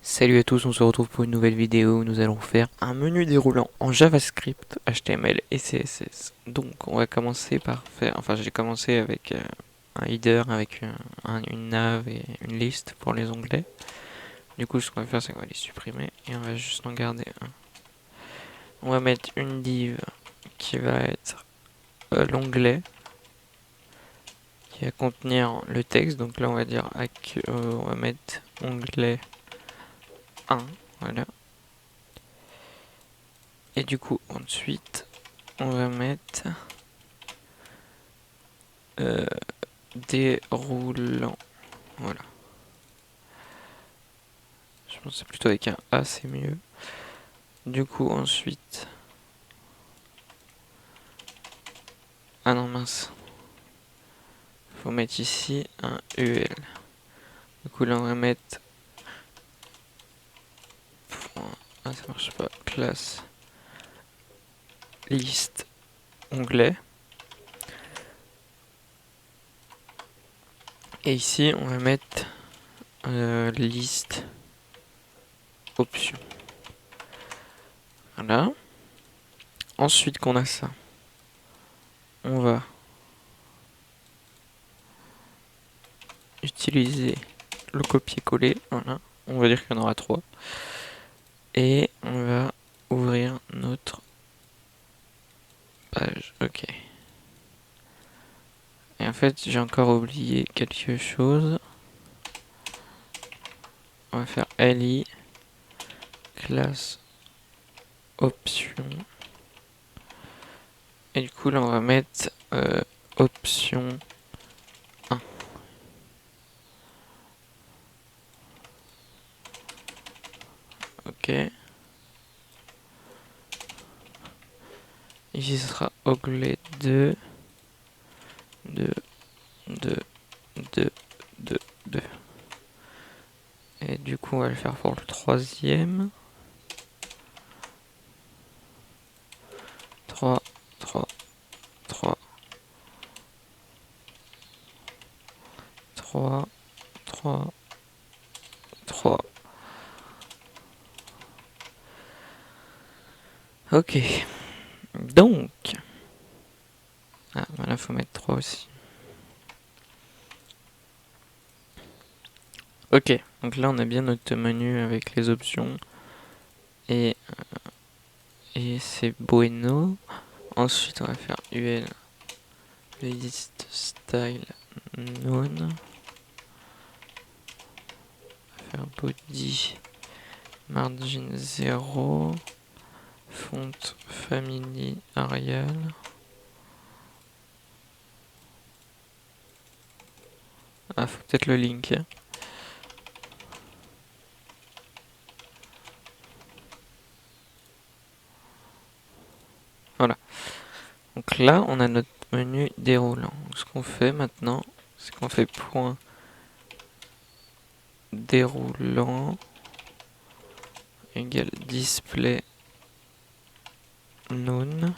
Salut à tous, on se retrouve pour une nouvelle vidéo où nous allons faire un menu déroulant en JavaScript, HTML et CSS. Donc on va commencer par faire, j'ai commencé avec un header, avec une nav et une liste pour les onglets. Du coup ce qu'on va faire c'est qu'on va les supprimer et on va juste en garder un. On va mettre une div qui va être l'onglet qui va contenir le texte. Donc là on va dire on va mettre onglet 1, voilà. Et du coup ensuite on va mettre déroulant. Voilà. Je pense que c'est plutôt avec un A, c'est mieux. Du coup, ensuite. Ah non, mince. Faut mettre ici un UL. Du coup, là, on va mettre. Ah, ça marche pas. Classe. Liste. Onglet. Et ici, on va mettre liste. Option. Voilà. Ensuite qu'on a ça, on va utiliser le copier-coller. Voilà. On va dire qu'il y en aura 3. Et on va ouvrir notre page. Ok. Et en fait, j'ai encore oublié quelque chose. On va faire li classe option. Et du coup, là, on va mettre option 1. Ok. Ici, ce sera onglet 2, 2, 2, 2, 2, 2. Et du coup, on va le faire pour le troisième. 3, 3, 3, 3, 3, 3. Ok. Donc. Ah, voilà, faut mettre 3 aussi. Ok, donc là on a bien notre menu avec les options et c'est bueno. Ensuite on va faire ul list style none. On va faire body margin 0 font family Arial. Ah, faut peut-être le link. Voilà. Donc là, on a notre menu déroulant. Donc, ce qu'on fait maintenant, c'est qu'on fait point déroulant égale display none.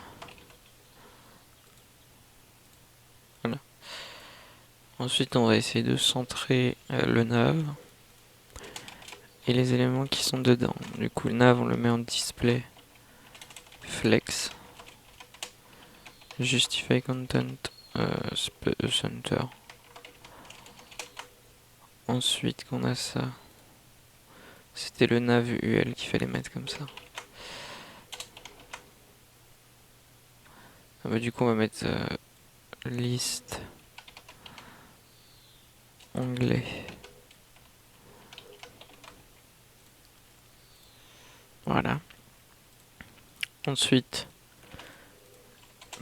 Voilà. Ensuite, on va essayer de centrer le nav et les éléments qui sont dedans. Du coup, le nav, on le met en display flex. Justify content center. Ensuite, qu'on a ça. C'était le nav ul qu'il fallait mettre comme ça. Ah bah, du coup, on va mettre liste onglet. Voilà. Ensuite,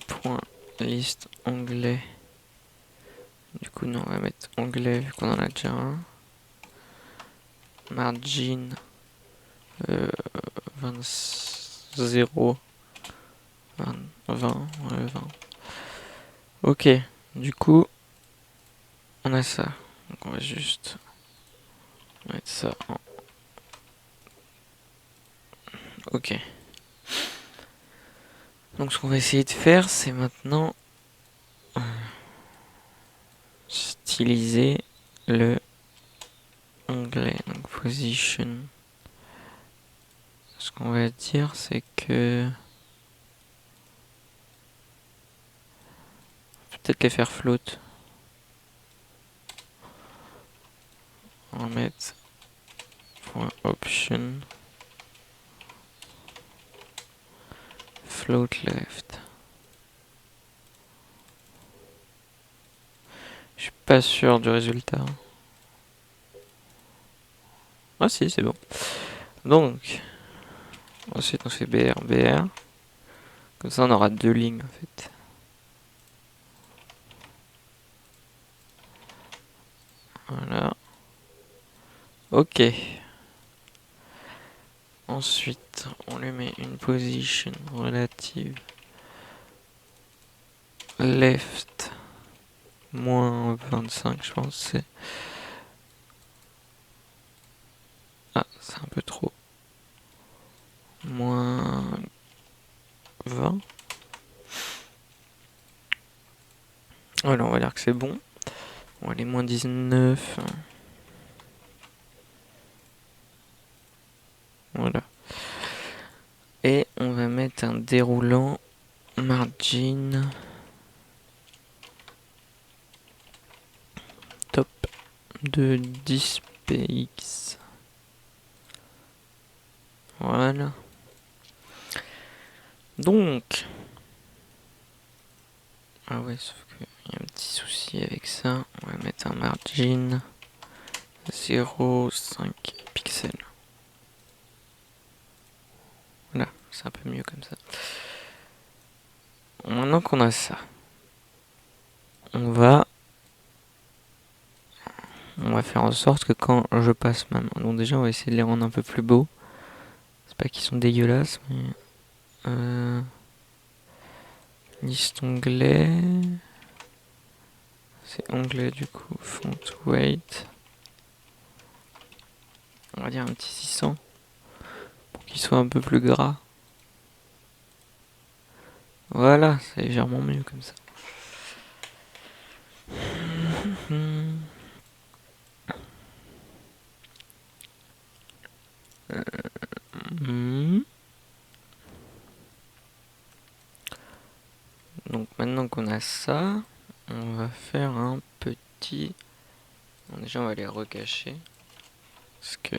point liste onglet. Du coup, non, on va mettre onglet vu qu'on en a déjà un. Margin 20, 0, 20, 20, ouais, 20. Ok, du coup, on a ça. Donc on va juste mettre ça en... Ok. Donc ce qu'on va essayer de faire, c'est maintenant styliser le onglet. Donc position Ce qu'on va dire, c'est que peut-être les faire float. On va mettre .option float left. Je suis pas sûr du résultat. Ah si, c'est bon. Donc, ensuite on fait BR, BR. Comme ça on aura deux lignes en fait. Voilà. Ok. Ensuite, on lui met une position relative left moins 25, je pense. Ah, c'est un peu trop. Moins 20. Voilà, on va dire que c'est bon. On va aller moins 19. Voilà. Et on va mettre un déroulant margin top de 10 px. Voilà. Donc. Ah ouais, sauf qu'il y a un petit souci avec ça. On va mettre un margin 0,5 pixels. Voilà, c'est un peu mieux comme ça. Maintenant qu'on a ça, on va faire en sorte que quand je passe ma main, donc déjà on va essayer de les rendre un peu plus beaux. C'est pas qu'ils sont dégueulasses, mais liste onglet, c'est onglet du coup, font weight, on va dire un petit 600 pour qu'il soit un peu plus gras. Voilà, c'est légèrement mieux comme ça. Donc maintenant qu'on a ça, on va faire un petit... Bon, déjà on va les recacher. Parce que...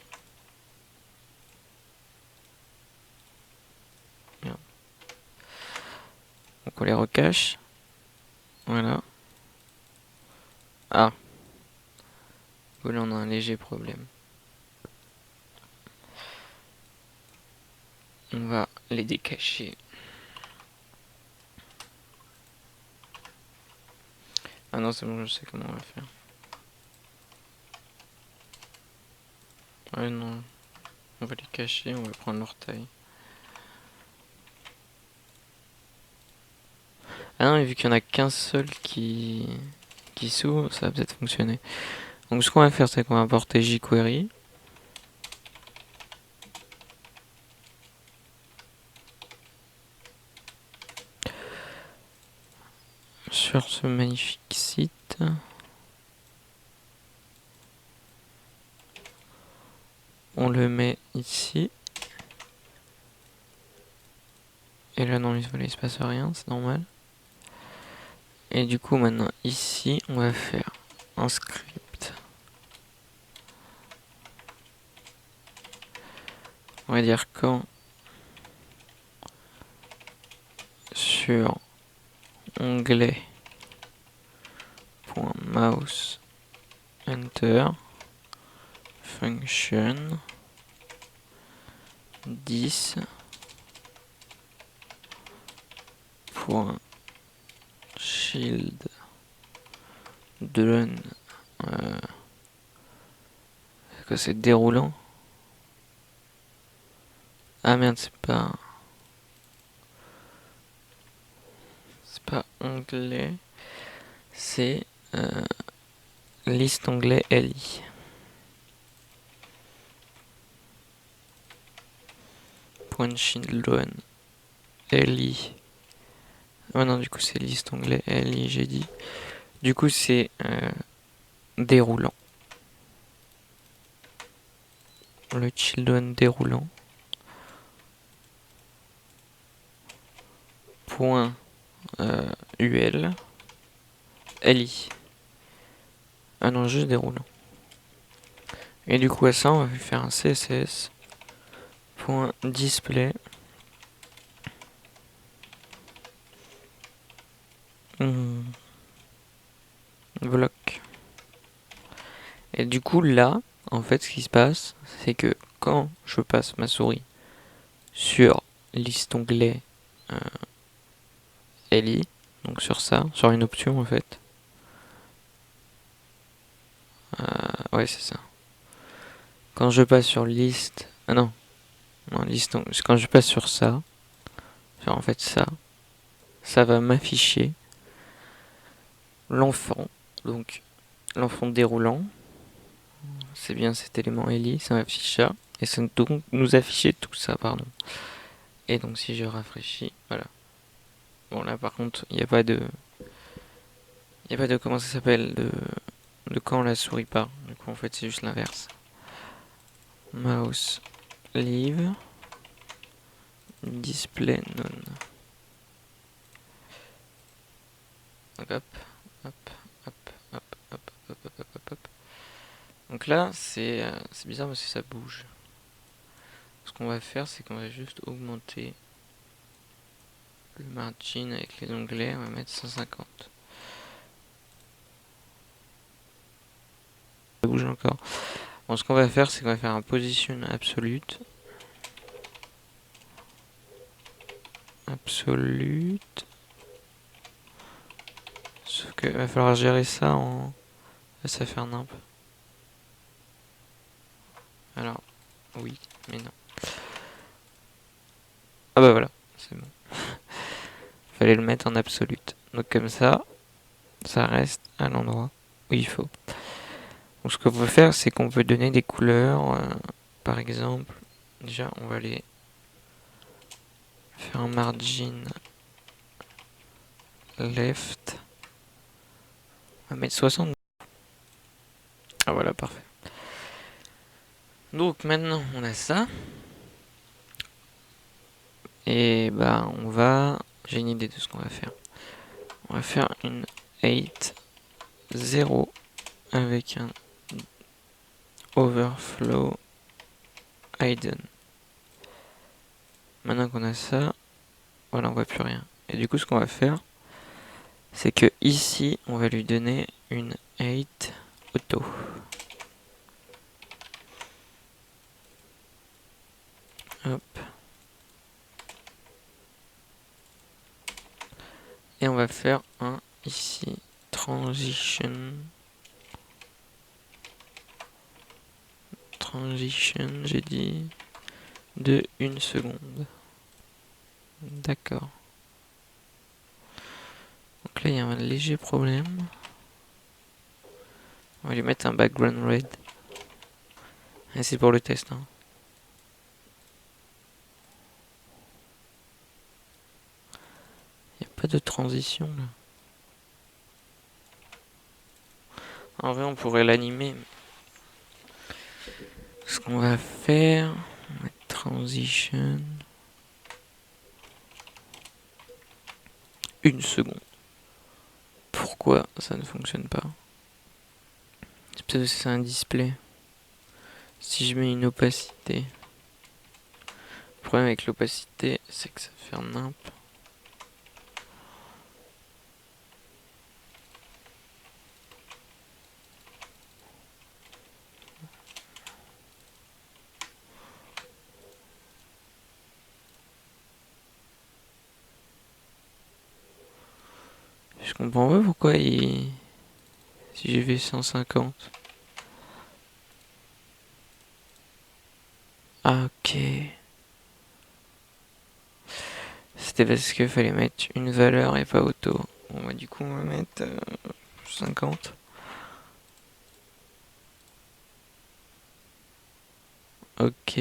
Merde. Donc on les recache. Voilà. Ah. Voilà, on a un léger problème. On va les décacher. Ah non, c'est bon, je sais comment on va faire. Ouais, non. On va les cacher, on va prendre leur taille. Ah non, mais vu qu'il n'y en a qu'un seul qui s'ouvre, ça va peut-être fonctionner. Donc ce qu'on va faire, c'est qu'on va importer jQuery. Sur ce magnifique site. On le met ici. Et là, non, il se passe rien, c'est normal. Et du coup, maintenant, ici, on va faire un script. On va dire quand sur onglet.mouse enter function 10 shield done que c'est déroulant. Ah merde, c'est pas onglet, c'est liste onglet li. Point shield done li. Oh non, du coup c'est liste onglet li, j'ai dit. Du coup c'est déroulant. Le children déroulant. point ul li. Ah non, juste déroulant. Et du coup à ça on va faire un css point display bloc. Et du coup là, en fait ce qui se passe, c'est que quand je passe ma souris sur liste onglet li, donc sur ça, sur une option en fait. Ouais c'est ça. Quand je passe sur liste, ah non, liste, quand je passe sur ça, sur en fait ça va m'afficher l'enfant, donc l'enfant déroulant. C'est bien cet élément li, ça m'affiche ça. Et ça donc nous afficher tout ça, pardon. Et donc si je rafraîchis, voilà. Bon là par contre, il n'y a pas de... Il n'y a pas de comment ça s'appelle, de quand la souris part. Du coup en fait c'est juste l'inverse. Mouse leave display none. Donc hop, hop, hop, hop, hop, hop, hop, hop, hop. Donc là c'est bizarre parce que ça bouge. Ce qu'on va faire c'est qu'on va juste augmenter le margin avec les onglets, on va mettre 150. Ça bouge encore. Bon, ce qu'on va faire, c'est qu'on va faire un position absolute. Absolute. Sauf que va falloir gérer ça en... Ça va faire nimp. Alors, oui, mais non. Ah bah voilà, c'est bon. Fallait le mettre en absolute. Donc comme ça reste à l'endroit où il faut. Donc ce qu'on peut faire, c'est qu'on peut donner des couleurs. Par exemple, déjà, on va aller faire un margin left. On va mettre 60. Ah voilà, parfait. Donc maintenant, on a ça. Et bah, on va... J'ai une idée de ce qu'on va faire. On va faire une 8 0 avec un overflow hidden. Maintenant qu'on a ça, voilà, on voit plus rien. Et du coup, ce qu'on va faire, c'est que ici, on va lui donner une 8 auto. Hop. Et on va faire un ici transition. Transition, j'ai dit de 1 seconde. D'accord. Donc là, il y a un léger problème. On va lui mettre un background red. Et c'est pour le test. Hein. Il n'y a pas de transition là. En vrai, on pourrait l'animer. Ce qu'on va faire, on va mettre transition. 1 seconde. Pourquoi ça ne fonctionne pas? C'est peut-être que c'est un display. Si je mets une opacité. Le problème avec l'opacité, c'est que ça fait un nimp. Je comprends pas pourquoi il... Si j'ai fait 150. Ah ok. C'était parce qu'il fallait mettre une valeur et pas auto. Bon bah du coup on va mettre 50. Ok.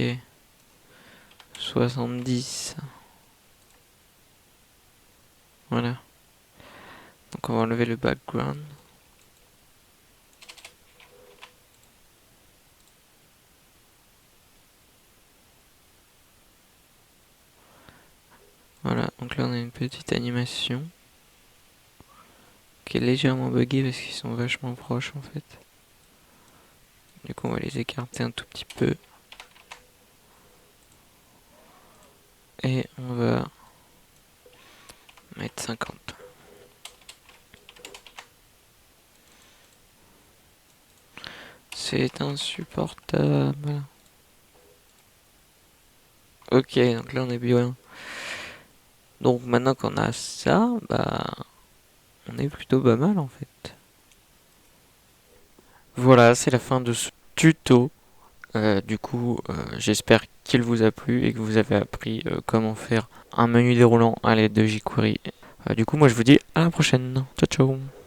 70. Voilà. Donc on va enlever le background. Voilà, donc Donc là on a une petite animation qui est légèrement buggée parce qu'ils sont vachement proches en fait. Du coup on va les écarter un tout petit peu. Et on va mettre 50. C'est insupportable. Ok, donc là on est bien. Donc maintenant qu'on a ça, bah on est plutôt pas mal en fait. Voilà, c'est la fin de ce tuto. J'espère qu'il vous a plu et que vous avez appris comment faire un menu déroulant à l'aide de jQuery. Du coup, moi je vous dis à la prochaine. Ciao ciao.